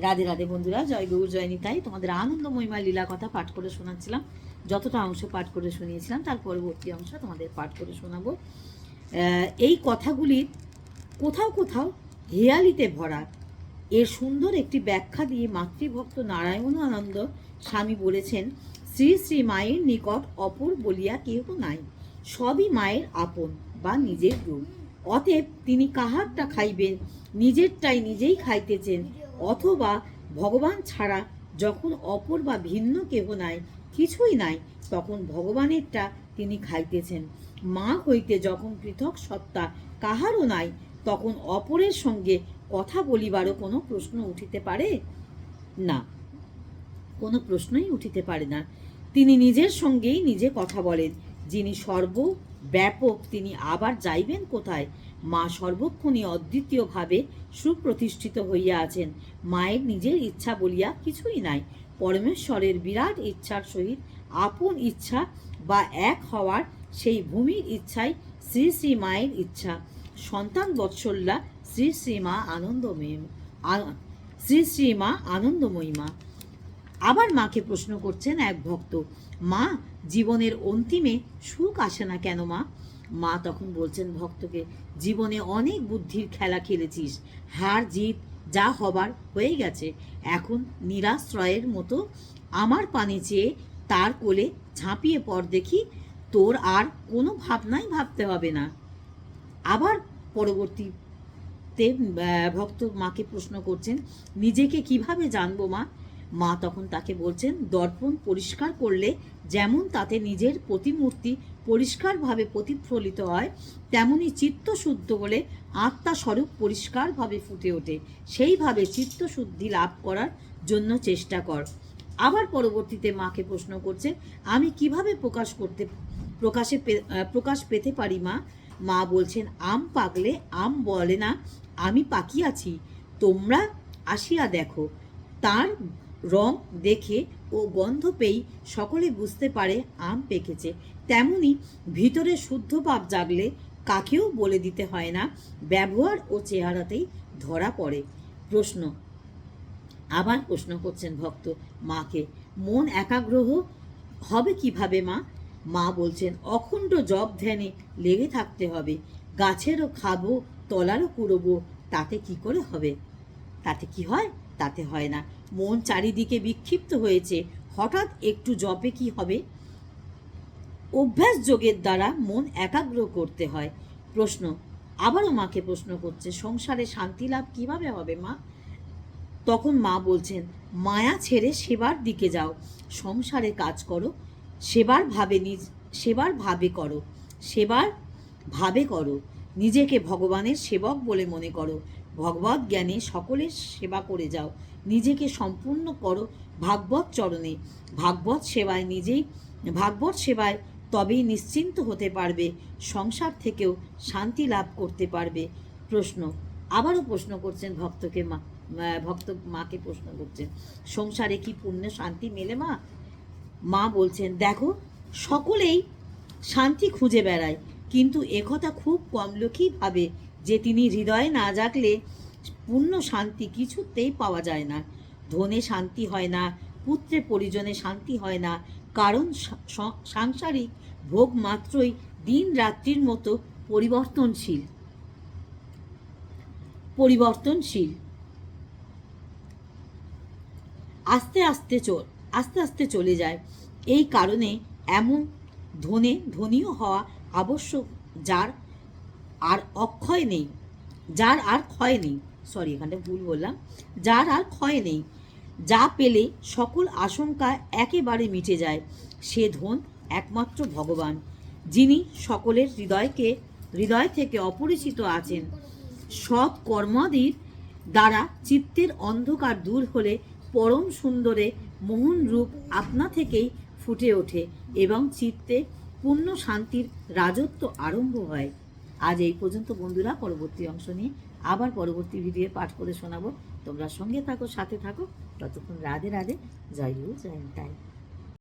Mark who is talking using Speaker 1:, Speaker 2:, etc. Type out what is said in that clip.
Speaker 1: রাধে রাধে বন্ধুরা, জয় গৌর জয় নিতাই। তোমাদের আনন্দময়ীমা লীলা কথা পাঠ করে শোনাচ্ছিলাম। যতটা অংশ পাঠ করে শুনিয়েছিলাম তার পরবর্তী অংশ তোমাদের পাঠ করে শোনাবো। এই কথাগুলির কোথাও কোথাও হেয়ালিতে ভরা। এর সুন্দর একটি ব্যাখ্যা দিয়ে মাতৃভক্ত নারায়ণানন্দ স্বামী বলেছেন, শ্রী শ্রী মায়ের নিকট অপর বলিয়া কেহ নাই, সবই মায়ের আপন বা নিজের রূপ। অতএব তিনি কাহারটা খাইবেন, নিজেরটাই নিজেই খাইতেছেন, অথবা ভগবান ছাড়া যখন অপর বা ভিন্ন কেহ নাই, কিছুই নাই, তখন ভগবানেরটা তিনি খাইতেছেন। মা হইতে যখন পৃথক সত্তা কাহারও নাই, তখন অপরের সঙ্গে কথা বলিবারও কোনো প্রশ্ন উঠিতে পারে না, কোনো প্রশ্নই উঠিতে পারে না। তিনি নিজের সঙ্গেই নিজে কথা বলেন। যিনি সর্বব্যাপক, তিনি আবার যাইবেন কোথায়? মা সর্বক্ষণই অদ্বিতীয়ভাবে সুপ্রতিষ্ঠিত হইয়া আছেন। মায়ের নিজের ইচ্ছা বলিয়া কিছুই নাই। পরমেশ্বরের বিরাট ইচ্ছার সহিত আপন ইচ্ছা বা এক হওয়ার সেই ভূমির ইচ্ছাই শ্রী শ্রী মায়ের ইচ্ছা। সন্তান বৎসল্যা শ্রী শ্রী মা আনন্দময়ী, শ্রী শ্রী মা আনন্দময়ী মা। আবার মাকে প্রশ্ন করছেন এক ভক্ত, মা, জীবনের অন্তিমে সুখ আসে না কেন মা? মা তখন বলছেন ভক্তকে, জীবনে অনেক বুদ্ধির খেলা খেলেছিস, হার জিত যা হবার হয়ে গেছে। এখন নিরাশ্রয়ের মতো আমার পানে চেয়ে তার কোলে ঝাঁপিয়ে পড় দেখি, তোর আর কোনো ভাবনাই ভাবতে হবে না। আবার পরবর্তীতে ভক্ত মাকে প্রশ্ন করছেন, নিজেকে কিভাবে জানবো মা? মা তখন তাকে বলছেন, দর্পণ পরিষ্কার করলে যেমন তাতে নিজের প্রতিমূর্তি পরিষ্কারভাবে প্রতিফলিত হয়, তেমনি চিত্তশুদ্ধ হলে আত্মা স্বরূপ পরিষ্কারভাবে ফুটে ওঠে। সেইভাবে চিত্তশুদ্ধি লাভ করার জন্য চেষ্টা কর। আবার পরবর্তীতে মাকে প্রশ্ন করছে, আমি কিভাবে প্রকাশ পেতে পারি মা? মা বলছেন, আম পাকলে আম বলে না আমি পাকিয়াছি, তোমরা আসিয়া দেখো। তার রং দেখে ও গন্ধ পেয়েই সকলে বুঝতে পারে আম পেকেছে। তেমনি ভিতরে শুদ্ধ ভাব জাগলে কাকেও বলে দিতে হয় না, ব্যবহার ও চেহারাতেই ধরা পড়ে। প্রশ্ন, আবার প্রশ্ন করছেন ভক্ত মাকে, মন একাগ্র হবে কিভাবে মা? মা বলছেন, অখণ্ড জপ ধ্যানে লেগে থাকতে হবে। গাছেরও খাবো, তলারও কুড়বো, তাতে কি করে হবে? তাতে কি হয়? তাতে হয় না। মন চারিদিকে বিক্ষিপ্ত হয়েছে, হঠাৎ একটু জপে কি হবে? অভ্যাস যোগের দ্বারা মন একাগ্র করতে হয়। প্রশ্ন, আবারও মাকে প্রশ্ন করছে, সংসারে শান্তি লাভ কিভাবে হবে মা? তখন মা বলছেন, মায়া ছেড়ে সেবার দিকে যাও, সংসারে কাজ করো, সেবার ভাবে করো, নিজেকে ভগবানের সেবক বলে মনে করো, ভগবত জ্ঞানে সকলের সেবা করে যাও, নিজেকে সম্পূর্ণ করো ভাগবত চরণে, ভাগবত সেবায় তবেই নিশ্চিন্ত হতে পারবে, সংসার থেকেও শান্তি লাভ করতে পারবে। প্রশ্ন, আবারও প্রশ্ন করছেন ভক্ত মাকে প্রশ্ন করছেন, সংসারে কি পূর্ণ শান্তি মেলে মা? মা বলছেন, দেখো, সকলেই শান্তি খুঁজে বেড়ায়, কিন্তু একথা খুব কম লোকই ভাবে যে তিনি হৃদয়ে না জাগলে পূর্ণ শান্তি কিছুতেই পাওয়া যায় না। ধনে শান্তি হয় না, পুত্রে পরিজনে শান্তি হয় না, কারণ সাংসারিক ভোগ মাত্রই দিন রাত্রির মতো পরিবর্তনশীল, আস্তে আস্তে চলে যায়। এই কারণে এমন ধনীও হওয়া আবশ্যক, যার আর ক্ষয় নেই, এখানটা ভুল বললাম, যার আর ক্ষয় নেই। যা পেলে সকল আশঙ্কা একেবারে মিটে যায়, সে ধন একমাত্র ভগবান, যিনি সকলের হৃদয় থেকে অপরিচিত আছেন। সৎ কর্মাদির দ্বারা চিত্তের অন্ধকার দূর হলে পরম সুন্দরে মোহন রূপ আপনা থেকেই ফুটে ওঠে এবং চিত্তে পূর্ণ শান্তির রাজত্ব আরম্ভ হয়। আজ এই পর্যন্ত বন্ধুরা, পরবর্তী অংশ নিয়ে আবার পরবর্তী ভিডিও পাঠ করে শোনাবো। তোমরা সঙ্গে থাকো, সাথে থাকো। ততক্ষণ রাধে রাধে, জয় গুরু জয় নিতাই।